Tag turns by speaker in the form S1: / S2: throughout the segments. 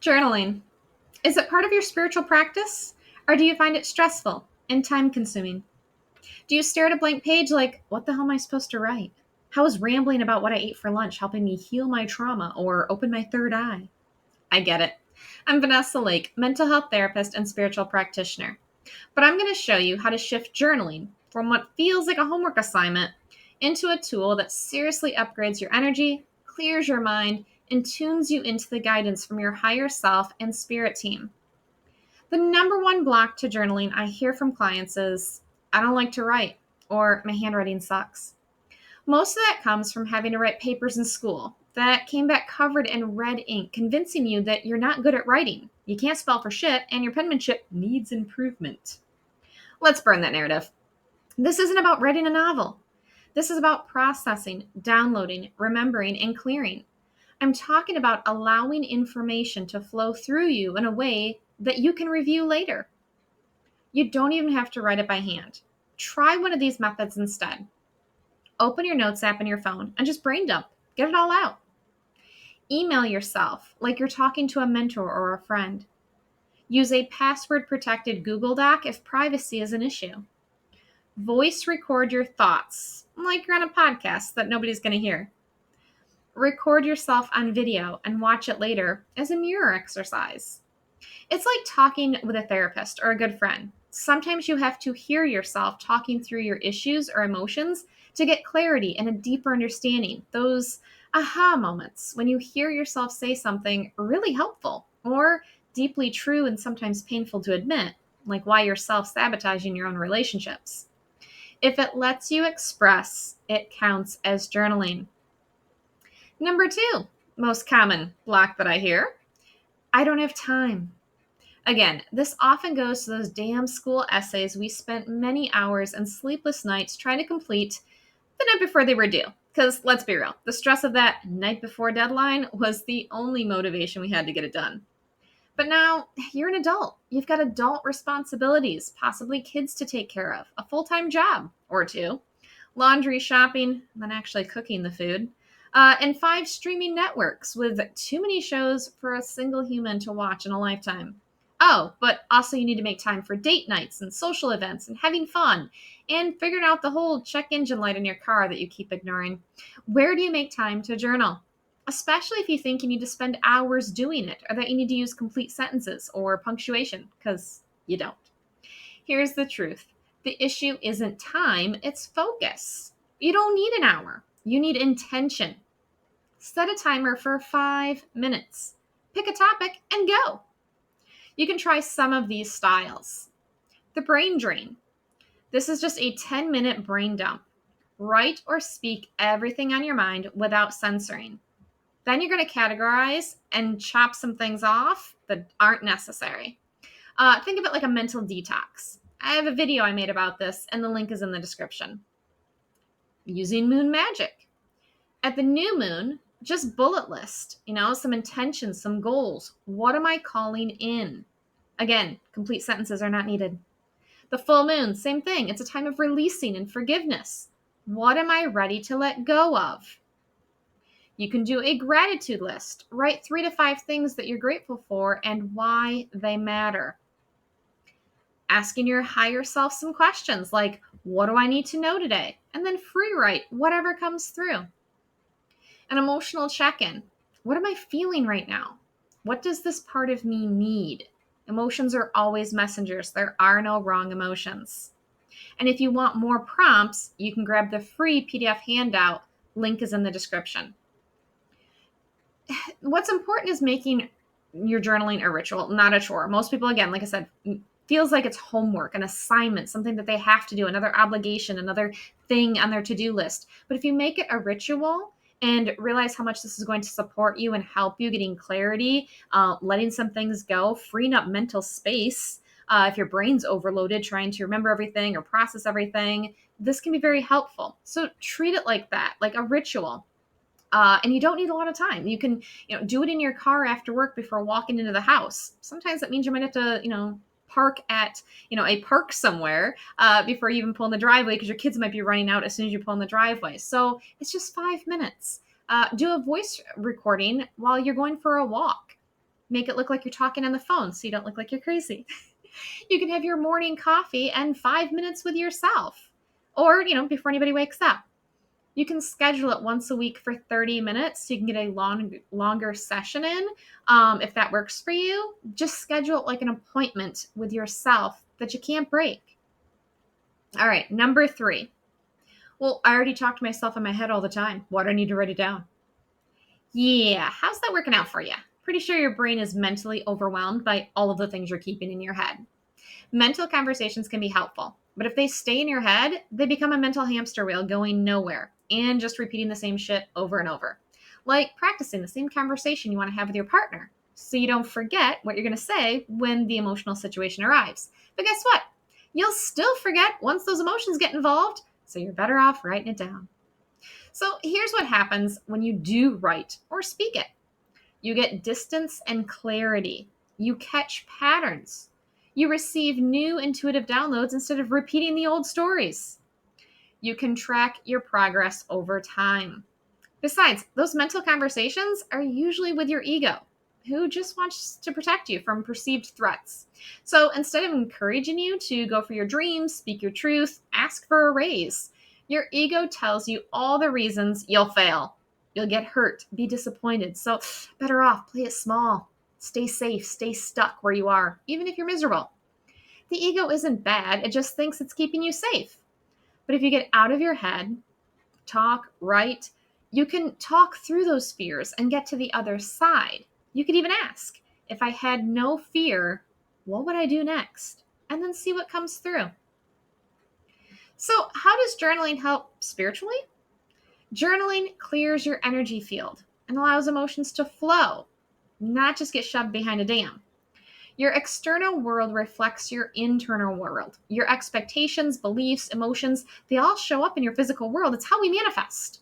S1: Journaling. Is it part of your spiritual practice? Or do you find it stressful and time consuming? Do you stare at a blank page like, what the hell am I supposed to write? How is rambling about what I ate for lunch helping me heal my trauma or open my third eye? I get it. I'm Vanessa Lake, mental health therapist and spiritual practitioner. But I'm going to show you how to shift journaling from what feels like a homework assignment into a tool that seriously upgrades your energy, clears your mind, and tunes you into the guidance from your higher self and spirit team. The number one block to journaling I hear from clients is, I don't like to write, or my handwriting sucks. Most of that comes from having to write papers in school that came back covered in red ink, convincing you that you're not good at writing, you can't spell for shit, and your penmanship needs improvement. Let's burn that narrative. This isn't about writing a novel. This is about processing, downloading, remembering, and clearing. I'm talking about allowing information to flow through you in a way that you can review later. You don't even have to write it by hand. Try one of these methods instead. Open your notes app on your phone and just brain dump. Get it all out. Email yourself like you're talking to a mentor or a friend. Use a password protected Google Doc if privacy is an issue. Voice record your thoughts like you're on a podcast that nobody's going to hear. Record yourself on video and watch it later as a mirror exercise. It's like talking with a therapist or a good friend. Sometimes you have to hear yourself talking through your issues or emotions to get clarity and a deeper understanding. Those aha moments when you hear yourself say something really helpful or deeply true and sometimes painful to admit, like why you're self-sabotaging your own relationships. If it lets you express, it counts as journaling. Number 2, most common block that I hear, I don't have time. Again, this often goes to those damn school essays we spent many hours and sleepless nights trying to complete the night before they were due. Because let's be real, the stress of that night before deadline was the only motivation we had to get it done. But now you're an adult. You've got adult responsibilities, possibly kids to take care of, a full-time job or two, laundry, shopping, and then actually cooking the food, and 5 streaming networks with too many shows for a single human to watch in a lifetime. Oh, but also you need to make time for date nights and social events and having fun and figuring out the whole check engine light in your car that you keep ignoring. Where do you make time to journal? Especially if you think you need to spend hours doing it or that you need to use complete sentences or punctuation, because you don't. Here's the truth. The issue isn't time, it's focus. You don't need an hour. You need intention. Set a timer for 5 minutes. Pick a topic and go. You can try some of these styles. The brain drain. This is just a 10-minute brain dump. Write or speak everything on your mind without censoring. Then you're going to categorize and chop some things off that aren't necessary. Think of it like a mental detox. I have a video I made about this, and the link is in the description. Using moon magic. At the new moon, just bullet list, some intentions, some goals. What am I calling in? Again, complete sentences are not needed. The full moon, same thing. It's a time of releasing and forgiveness. What am I ready to let go of? You can do a gratitude list. Write 3 to 5 things that you're grateful for and why they matter. Asking your higher self some questions like, what do I need to know today? And then free write whatever comes through. An emotional check-in. What am I feeling right now? What does this part of me need? Emotions are always messengers. There are no wrong emotions. And if you want more prompts, you can grab the free PDF handout. Link is in the description. What's important is making your journaling a ritual, not a chore. Most people, again, like I said, feels like it's homework, an assignment, something that they have to do, another obligation, another thing on their to-do list. But if you make it a ritual and realize how much this is going to support you and help you getting clarity, letting some things go, freeing up mental space, if your brain's overloaded trying to remember everything or process everything, this can be very helpful. So treat it like that, like a ritual. And you don't need a lot of time. You can, do it in your car after work before walking into the house. Sometimes that means you might have to, park at, a park somewhere before you even pull in the driveway because your kids might be running out as soon as you pull in the driveway. So it's just 5 minutes. Do a voice recording while you're going for a walk. Make it look like you're talking on the phone so you don't look like you're crazy. You can have your morning coffee and 5 minutes with yourself, or, before anybody wakes up. You can schedule it once a week for 30 minutes so you can get a longer session in. If that works for you, just schedule it like an appointment with yourself that you can't break. All right, number 3. Well, I already talk to myself in my head all the time. Why do I need to write it down? Yeah, how's that working out for you? Pretty sure your brain is mentally overwhelmed by all of the things you're keeping in your head. Mental conversations can be helpful, but if they stay in your head, they become a mental hamster wheel going nowhere and just repeating the same shit over and over. Like practicing the same conversation you want to have with your partner so you don't forget what you're going to say when the emotional situation arrives. But guess what? You'll still forget once those emotions get involved, so you're better off writing it down. So here's what happens when you do write or speak it. You get distance and clarity. You catch patterns. You receive new intuitive downloads instead of repeating the old stories. You can track your progress over time. Besides, those mental conversations are usually with your ego, who just wants to protect you from perceived threats. So instead of encouraging you to go for your dreams, speak your truth, ask for a raise, your ego tells you all the reasons you'll fail. You'll get hurt, be disappointed. So better off, play it small. Stay safe, stay stuck where you are, even if you're miserable. The ego isn't bad, it just thinks it's keeping you safe. But if you get out of your head, talk, write, you can talk through those fears and get to the other side. You could even ask, if I had no fear, what would I do next? And then see what comes through. So, how does journaling help spiritually? Journaling clears your energy field and allows emotions to flow, not just get shoved behind a dam. Your external world reflects your internal world. Your expectations, beliefs, emotions, they all show up in your physical world. It's how we manifest.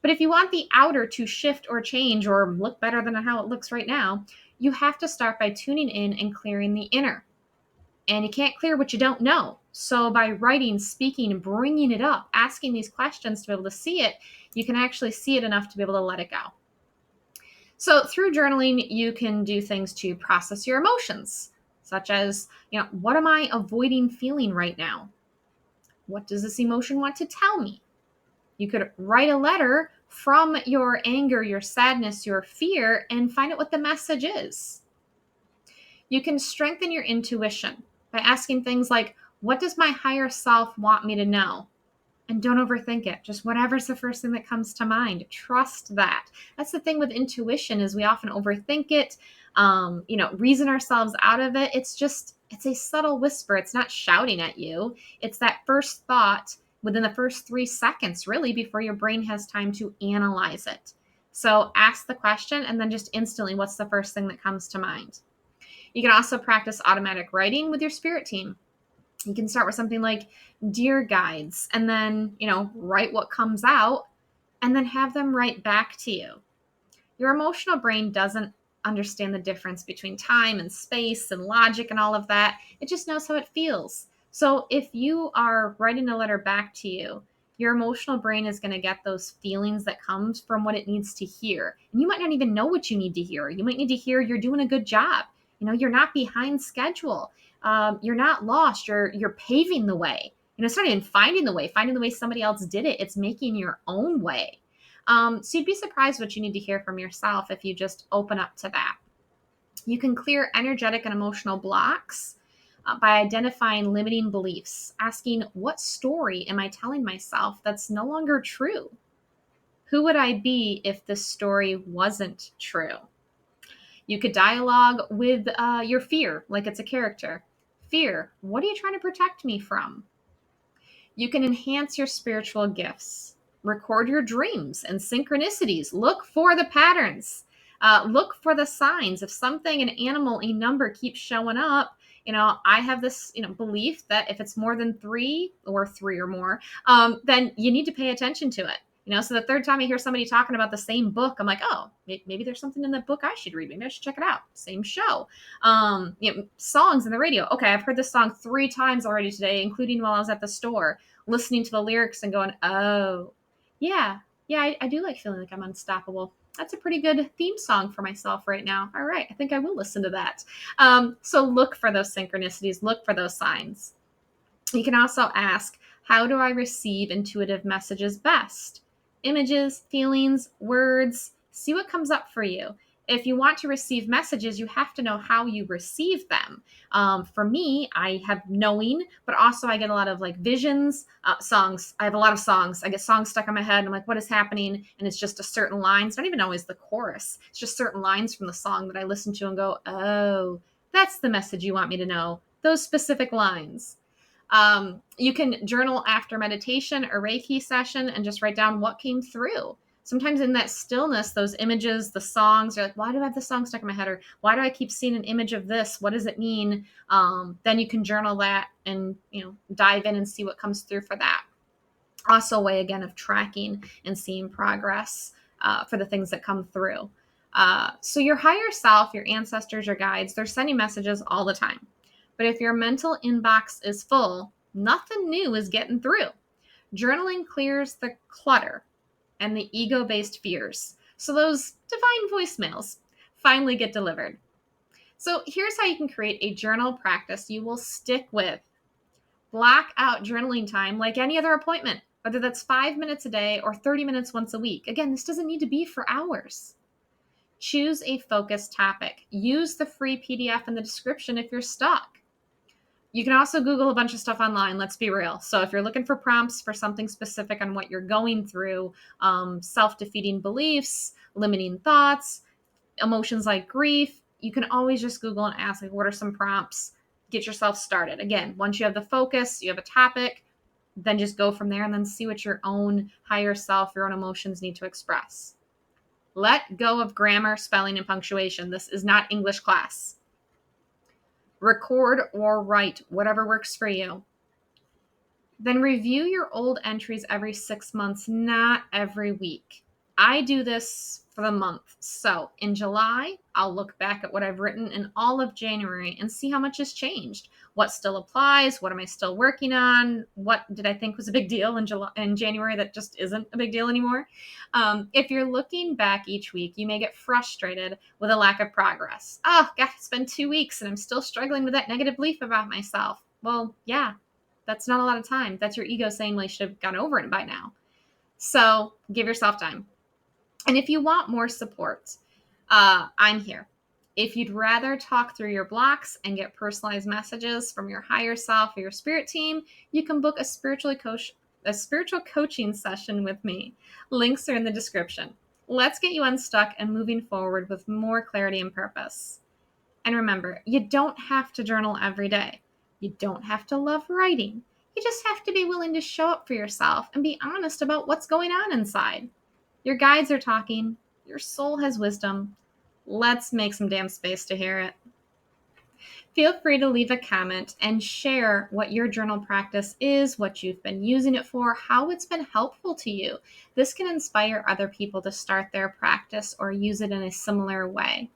S1: But if you want the outer to shift or change or look better than how it looks right now, you have to start by tuning in and clearing the inner. And you can't clear what you don't know. So by writing, speaking, bringing it up, asking these questions to be able to see it, you can actually see it enough to be able to let it go. So through journaling, you can do things to process your emotions, such as, what am I avoiding feeling right now? What does this emotion want to tell me? You could write a letter from your anger, your sadness, your fear, and find out what the message is. You can strengthen your intuition by asking things like, what does my higher self want me to know? And don't overthink it. Just whatever's the first thing that comes to mind. Trust that. That's the thing with intuition, is we often overthink it, reason ourselves out of it. It's a subtle whisper. It's not shouting at you. It's that first thought within the first 3 seconds, really, before your brain has time to analyze it. So ask the question and then just instantly, what's the first thing that comes to mind? You can also practice automatic writing with your spirit team. You can start with something like dear guides and then, write what comes out and then have them write back to you. Your emotional brain doesn't understand the difference between time and space and logic and all of that. It just knows how it feels. So if you are writing a letter back to you, your emotional brain is going to get those feelings that comes from what it needs to hear. And you might not even know what you need to hear. You might need to hear you're doing a good job. You're not behind schedule. You're not lost. You're paving the way. It's not even finding the way somebody else did it. It's making your own way. So you'd be surprised what you need to hear from yourself if you just open up to that. You can clear energetic and emotional blocks by identifying limiting beliefs, asking, what story am I telling myself that's no longer true? Who would I be if this story wasn't true? You could dialogue with your fear like it's a character. Fear, what are you trying to protect me from? You can enhance your spiritual gifts. Record your dreams and synchronicities. Look for the patterns. Look for the signs. If something, an animal, a number keeps showing up, I have this, belief that if it's more than 3 or 3 or more, then you need to pay attention to it. So the third time I hear somebody talking about the same book, I'm like, oh, maybe there's something in that book I should read. Maybe I should check it out. Same show. Songs in the radio. Okay, I've heard this song 3 times already today, including while I was at the store, listening to the lyrics and going, oh, yeah, I do like feeling like I'm unstoppable. That's a pretty good theme song for myself right now. All right, I think I will listen to that. So look for those synchronicities, look for those signs. You can also ask, how do I receive intuitive messages best? Images, feelings, words, see what comes up for you. If you want to receive messages, you have to know how you receive them. For me, I have knowing, but also I get a lot of like visions, songs. I have a lot of songs. I get songs stuck in my head. And I'm like, what is happening? And it's just a certain line. It's not even always the chorus. It's just certain lines from the song that I listen to and go, oh, that's the message you want me to know. Those specific lines. You can journal after meditation or Reiki session and just write down what came through. Sometimes in that stillness, those images, the songs, you're like, why do I have the song stuck in my head? Or why do I keep seeing an image of this? What does it mean? Then you can journal that and, dive in and see what comes through for that. Also a way, again, of tracking and seeing progress for the things that come through. So your higher self, your ancestors, your guides, they're sending messages all the time. But if your mental inbox is full, nothing new is getting through. Journaling clears the clutter and the ego-based fears. So those divine voicemails finally get delivered. So here's how you can create a journal practice you will stick with. Block out journaling time like any other appointment, whether that's 5 minutes a day or 30 minutes once a week. Again, this doesn't need to be for hours. Choose a focused topic. Use the free PDF in the description if you're stuck. You can also Google a bunch of stuff online, let's be real. So if you're looking for prompts for something specific on what you're going through, self-defeating beliefs, limiting thoughts, emotions like grief, you can always just Google and ask, like, what are some prompts? Get yourself started. Again, once you have the focus, you have a topic, then just go from there and then see what your own higher self, your own emotions need to express. Let go of grammar, spelling, and punctuation. This is not English class. Record or write, whatever works for you. Then review your old entries every 6 months, not every week. I do this for the month. So in July, I'll look back at what I've written in all of January and see how much has changed. What still applies? What am I still working on? What did I think was a big deal in January that just isn't a big deal anymore? If you're looking back each week, you may get frustrated with a lack of progress. Oh, God, it's been 2 weeks and I'm still struggling with that negative belief about myself. Well, yeah, that's not a lot of time. That's your ego saying, well, you should have gone over it by now. So give yourself time. And if you want more support, I'm here. If you'd rather talk through your blocks and get personalized messages from your higher self or your spirit team, you can book a spiritual coaching session with me. Links are in the description. Let's get you unstuck and moving forward with more clarity and purpose. And remember, you don't have to journal every day. You don't have to love writing. You just have to be willing to show up for yourself and be honest about what's going on inside. Your guides are talking. Your soul has wisdom. Let's make some damn space to hear it. Feel free to leave a comment and share what your journal practice is, what you've been using it for, how it's been helpful to you. This can inspire other people to start their practice or use it in a similar way.